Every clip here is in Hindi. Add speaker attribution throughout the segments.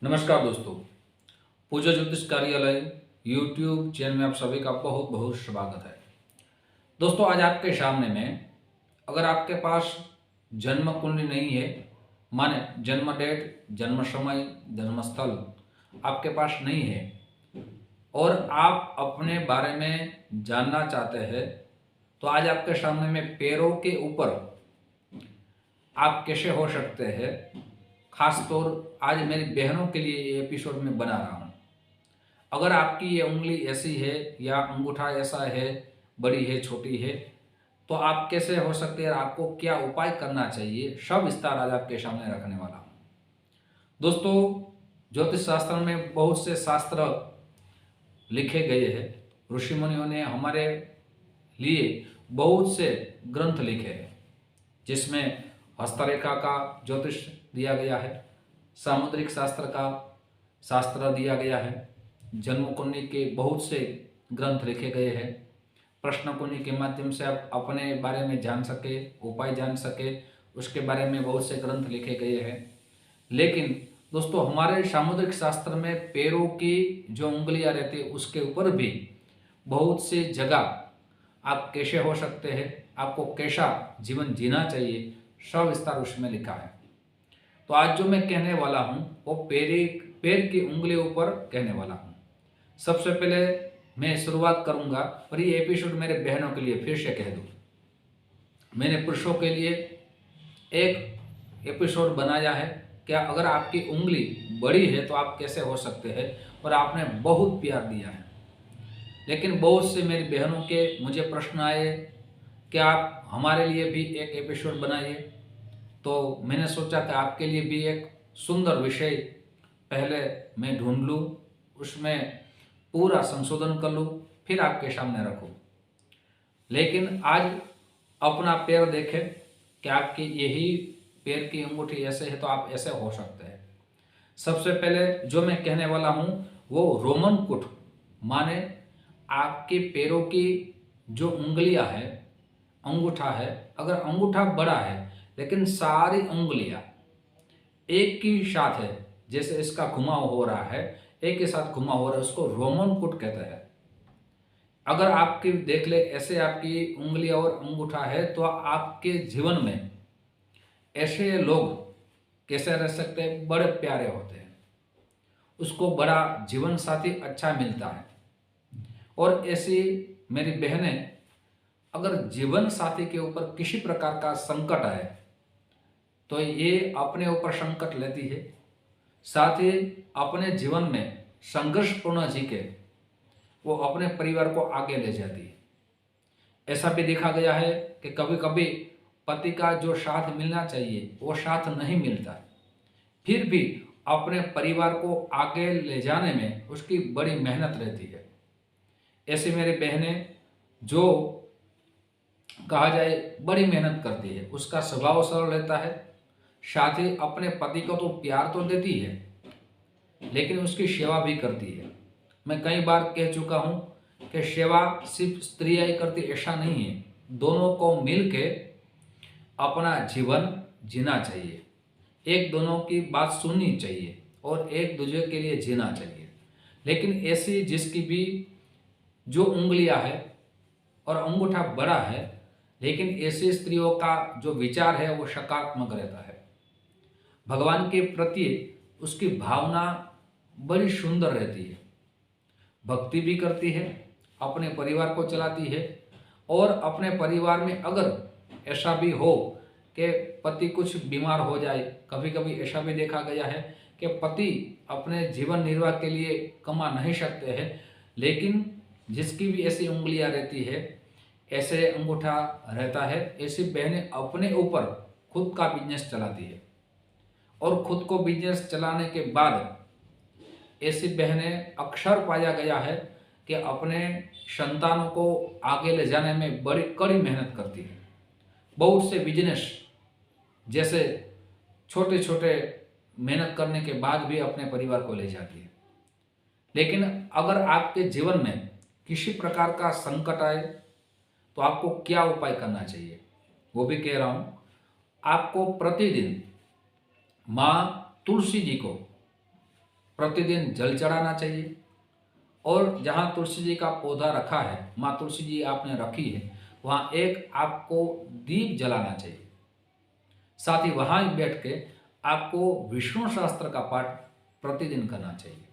Speaker 1: नमस्कार दोस्तों, पूजा ज्योतिष कार्यालय यूट्यूब चैनल में आप सभी का बहुत बहुत स्वागत है। दोस्तों, आज आपके सामने में अगर आपके पास जन्म कुंडली नहीं है, माने जन्म डेट, जन्म समय, जन्म स्थल आपके पास नहीं है और आप अपने बारे में जानना चाहते हैं, तो आज आपके सामने में पैरों के ऊपर आप कैसे हो सकते हैं, खास तौर आज मेरी बहनों के लिए ये एपिसोड में बना रहा हूँ। अगर आपकी ये उंगली ऐसी है या अंगूठा ऐसा है, बड़ी है, छोटी है, तो आप कैसे हो सकते हैं, आपको क्या उपाय करना चाहिए, सब विस्तार आज आपके सामने रखने वाला हूँ। दोस्तों, ज्योतिष शास्त्र में बहुत से शास्त्र लिखे गए हैं। ऋषि मुनियों ने हमारे लिए बहुत से ग्रंथ लिखे हैं, जिसमें हस्तरेखा का ज्योतिष दिया गया है, सामुद्रिक शास्त्र का शास्त्र दिया गया है, जन्म कुंडली के बहुत से ग्रंथ लिखे गए हैं। प्रश्न कुंडली के माध्यम से आप अपने बारे में जान सके, उपाय जान सके, उसके बारे में बहुत से ग्रंथ लिखे गए हैं। लेकिन दोस्तों, हमारे सामुद्रिक शास्त्र में पैरों की जो उंगलियां रहती है उसके ऊपर भी बहुत सी जगह आप कैसे हो सकते हैं, आपको कैसा जीवन जीना चाहिए, सविस्तार उसमें लिखा है। तो आज जो मैं कहने वाला हूँ वो पैर की उंगलियों पर कहने वाला हूँ। सबसे पहले मैं शुरुआत करूँगा, और ये एपिसोड मेरे बहनों के लिए फिर से कह दूँ, मैंने पुरुषों के लिए एक एपिसोड बनाया है। क्या अगर आपकी उंगली बड़ी है तो आप कैसे हो सकते हैं, और आपने बहुत प्यार दिया है, लेकिन बहुत से मेरी बहनों के मुझे प्रश्न आए कि आप हमारे लिए भी एक एपिसोड बनाइए। तो मैंने सोचा कि आपके लिए भी एक सुंदर विषय पहले मैं ढूंढ लूँ, उसमें पूरा संशोधन कर लूँ, फिर आपके सामने रखूँ। लेकिन आज अपना पैर देखें कि आपकी यही पैर की अंगूठी ऐसे है तो आप ऐसे हो सकते हैं। सबसे पहले जो मैं कहने वाला हूँ वो रोमन कुट, माने आपके पैरों की जो उंगलियां है, अंगूठा है, अगर अंगूठा बड़ा है लेकिन सारी उंगलियां एक ही साथ है, जैसे इसका घुमाव हो रहा है, एक के साथ घुमाव हो रहा है, उसको रोमन कुट कहते हैं। अगर आपकी देख ले ऐसे आपकी उंगलियां और अंगूठा है तो आपके जीवन में ऐसे लोग कैसे रह सकते हैं, बड़े प्यारे होते हैं, उसको बड़ा जीवन साथी अच्छा मिलता है। और ऐसी मेरी बहनें, अगर जीवन साथी के ऊपर किसी प्रकार का संकट आए तो ये अपने ऊपर संकट लेती है, साथ ही अपने जीवन में संघर्षपूर्ण जी के वो अपने परिवार को आगे ले जाती है। ऐसा भी देखा गया है कि कभी कभी पति का जो साथ मिलना चाहिए वो साथ नहीं मिलता, फिर भी अपने परिवार को आगे ले जाने में उसकी बड़ी मेहनत रहती है। ऐसी मेरी बहनें जो कहा जाए बड़ी मेहनत करती है, उसका स्वभाव सरल रहता है, साथ ही अपने पति को तो प्यार तो देती है लेकिन उसकी सेवा भी करती है। मैं कई बार कह चुका हूँ कि सेवा सिर्फ स्त्रियाँ ही करती, ऐसा नहीं है, दोनों को मिल के अपना जीवन जीना चाहिए, एक दोनों की बात सुननी चाहिए और एक दूसरे के लिए जीना चाहिए। लेकिन ऐसी जिसकी भी जो उंगलियां है और अंगूठा बड़ा है, लेकिन ऐसी स्त्रियों का जो विचार है वो सकारात्मक रहता है, भगवान के प्रति उसकी भावना बड़ी सुंदर रहती है, भक्ति भी करती है, अपने परिवार को चलाती है। और अपने परिवार में अगर ऐसा भी हो कि पति कुछ बीमार हो जाए, कभी कभी ऐसा भी देखा गया है कि पति अपने जीवन निर्वाह के लिए कमा नहीं सकते हैं, लेकिन जिसकी भी ऐसी उंगलियां रहती है, ऐसे अंगूठा रहता है, ऐसी बहनें अपने ऊपर खुद का बिजनेस चलाती है। और खुद को बिजनेस चलाने के बाद ऐसी बहनें अक्सर पाया गया है कि अपने संतानों को आगे ले जाने में बड़ी कड़ी मेहनत करती है। बहुत से बिजनेस जैसे छोटे छोटे मेहनत करने के बाद भी अपने परिवार को ले जाती है। लेकिन अगर आपके जीवन में किसी प्रकार का संकट आए तो आपको क्या उपाय करना चाहिए, वो भी कह रहा हूँ। आपको प्रतिदिन माँ तुलसी जी को प्रतिदिन जल चढ़ाना चाहिए। और जहाँ तुलसी जी का पौधा रखा है, माँ तुलसी जी आपने रखी है, वहाँ एक आपको दीप जलाना चाहिए। साथ ही वहाँ ही बैठ के आपको विष्णु सहस्त्र का पाठ प्रतिदिन करना चाहिए।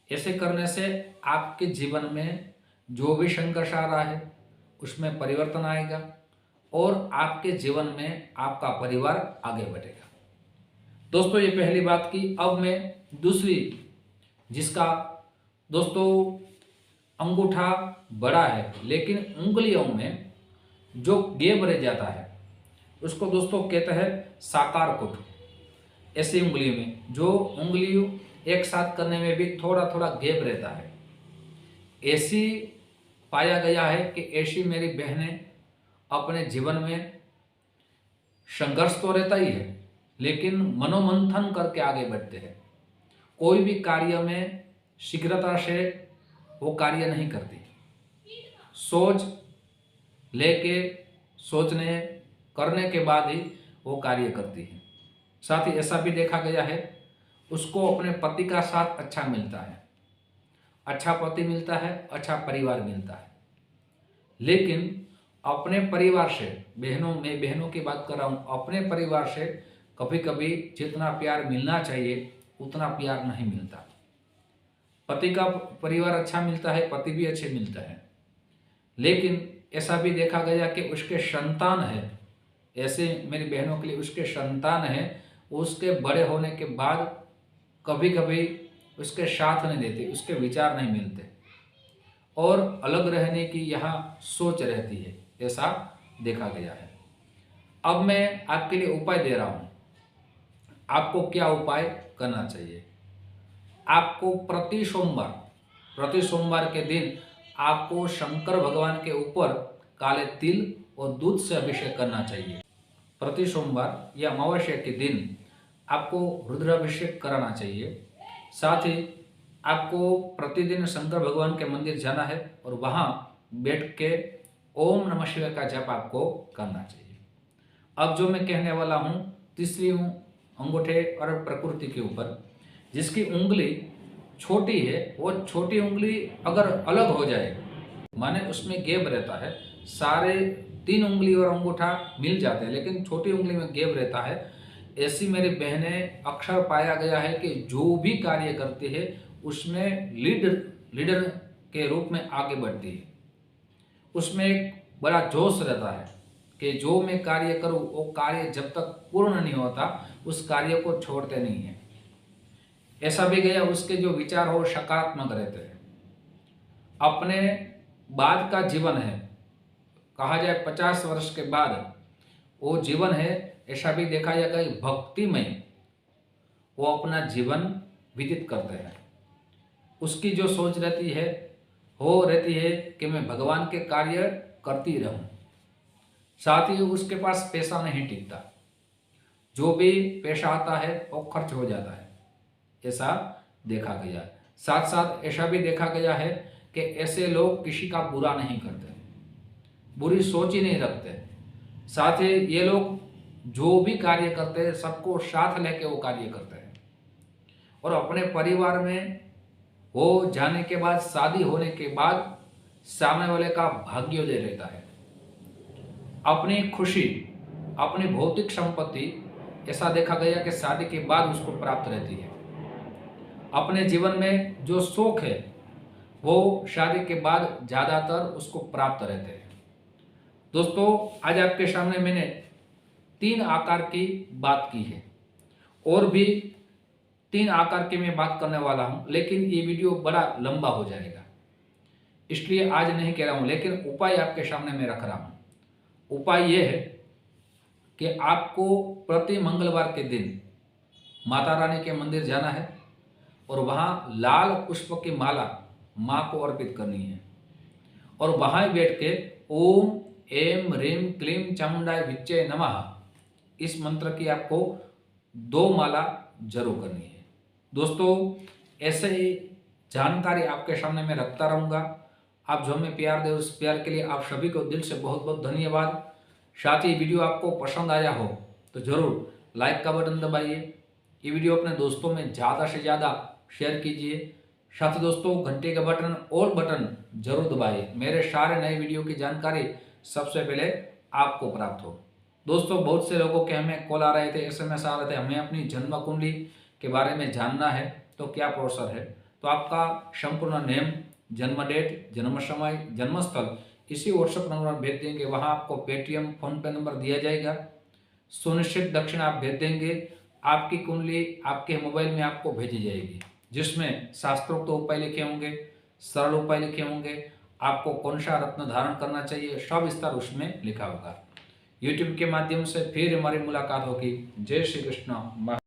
Speaker 1: ऐसे करने से आपके जीवन में जो भी संघर्ष आ रहा है उसमें परिवर्तन आएगा और आपके जीवन में आपका परिवार आगे बढ़ेगा। दोस्तों, ये पहली बात की। अब मैं दूसरी, जिसका दोस्तों अंगूठा बड़ा है लेकिन उंगलियों में जो गैप रह जाता है उसको दोस्तों कहते हैं साकार कुट। ऐसी उंगलियों में जो उंगलियों एक साथ करने में भी थोड़ा थोड़ा गैप रहता है, ऐसी पाया गया है कि ऐसी मेरी बहनें अपने जीवन में संघर्ष तो रहता ही है लेकिन मनोमंथन करके आगे बढ़ते हैं। कोई भी कार्य में शीघ्रता से वो कार्य नहीं करती, सोच लेके सोचने करने के बाद ही वो कार्य करती है। साथ ही ऐसा भी देखा गया है उसको अपने पति का साथ अच्छा मिलता है, अच्छा पति मिलता है, अच्छा परिवार मिलता है, लेकिन अपने परिवार से, मैं बहनों की बात कर रहा हूँ, अपने परिवार से कभी कभी जितना प्यार मिलना चाहिए उतना प्यार नहीं मिलता। पति का परिवार अच्छा मिलता है, पति भी अच्छे मिलता है, लेकिन ऐसा भी देखा गया कि उसके संतान है, ऐसे मेरी बहनों के लिए उसके संतान है, उसके बड़े होने के बाद कभी कभी उसके साथ नहीं देते, उसके विचार नहीं मिलते और अलग रहने की यहाँ सोच रहती है, ऐसा देखा गया है। अब मैं आपके लिए उपाय दे रहा हूँ, आपको क्या उपाय करना चाहिए। आपको प्रति सोमवार के दिन आपको शंकर भगवान के ऊपर काले तिल और दूध से अभिषेक करना चाहिए। प्रति सोमवार या अमावस्या के दिन आपको रुद्राभिषेक कराना चाहिए। साथ ही आपको प्रतिदिन शंकर भगवान के मंदिर जाना है और वहाँ बैठ के ओम नमः शिवाय का जप आपको करना चाहिए। अब जो मैं कहने वाला हूँ तीसरी अंगूठे और प्रकृति के ऊपर, जिसकी उंगली छोटी है, वो छोटी उंगली अगर अलग हो जाए, माने उसमें गैप रहता है, सारे 3 उंगली और अंगूठा मिल जाते हैं लेकिन छोटी उंगली में गैप रहता है, ऐसी मेरी बहनें अक्सर पाया गया है कि जो भी कार्य करती है उसमें लीडर के रूप में आगे बढ़ती है। उसमें एक बड़ा जोश रहता है कि जो मैं कार्य करूं वो कार्य जब तक पूर्ण नहीं होता उस कार्य को छोड़ते नहीं है। ऐसा भी गया उसके जो विचार हो सकारात्मक रहते हैं। अपने बाद का जीवन है, कहा जाए 50 वर्ष के बाद वो जीवन है, ऐसा भी देखा जाएगा कि भक्तिमय वो अपना जीवन व्यतीत करते हैं। उसकी जो सोच रहती है वो रहती है कि मैं भगवान के कार्य करती रहूं। साथ ही उसके पास पैसा नहीं टिकता, जो भी पैसा आता है वो खर्च हो जाता है, ऐसा देखा गया। साथ साथ ऐसा भी देखा गया है कि ऐसे लोग किसी का बुरा नहीं करते, बुरी सोच ही नहीं रखते। साथ ही ये लोग जो भी कार्य करते हैं सबको साथ लेके वो कार्य करते हैं और अपने परिवार में हो जाने के बाद, शादी होने के बाद सामने वाले का भाग्योदय रहता है। अपनी खुशी, अपनी भौतिक संपत्ति ऐसा देखा गया कि शादी के बाद उसको प्राप्त रहती है। अपने जीवन में जो सुख है वो शादी के बाद ज़्यादातर उसको प्राप्त रहते हैं। दोस्तों, आज आपके सामने मैंने 3 आकार की बात की है और भी 3 आकार की मैं बात करने वाला हूं, लेकिन ये वीडियो बड़ा लंबा हो जाएगा, इसलिए आज नहीं कह रहा हूं, लेकिन उपाय आपके सामने मैं रख रहा हूं। उपाय ये है कि आपको प्रति मंगलवार के दिन माता रानी के मंदिर जाना है और वहाँ लाल पुष्प की माला माँ को अर्पित करनी है और वहाँ बैठ के ओम एम ह्रीम क्लीम चामुंडाय विच्चे नमः इस मंत्र की आपको 2 माला जरूर करनी है। दोस्तों, ऐसे ही जानकारी आपके सामने मैं रखता रहूँगा। आप जो हमें प्यार दे उस प्यार के लिए आप सभी को दिल से बहुत बहुत धन्यवाद। साथ ही वीडियो आपको पसंद आया हो तो ज़रूर लाइक का बटन दबाइए। ये वीडियो अपने दोस्तों में ज़्यादा से ज़्यादा शेयर कीजिए। साथ ही दोस्तों घंटे का बटन ऑल बटन जरूर दबाइए, मेरे सारे नए वीडियो की जानकारी सबसे पहले आपको प्राप्त हो। दोस्तों बहुत से लोगों के हमें कॉल आ रहे थे, SMS आ रहे थे, हमें अपनी जन्म कुंडली के बारे में जानना है तो क्या प्रोसेस है। तो आपका संपूर्ण नेम, जन्म डेट, जन्म समय, जन्मस्थल इसी व्हाट्सएप नंबर पर भेज देंगे। वहाँ आपको पेटीएम, फोन पे नंबर दिया जाएगा। सुनिश्चित दक्षिणा आप भेज देंगे, आपकी कुंडली आपके मोबाइल में आपको भेजी जाएगी, जिसमें शास्त्रोक्त उपाय लिखे होंगे, सरल उपाय लिखे होंगे, आपको कौन सा रत्न धारण करना चाहिए, सब विस्तार उसमें लिखा होगा। यूट्यूब के माध्यम से फिर हमारी मुलाकात होगी। जय श्री कृष्ण।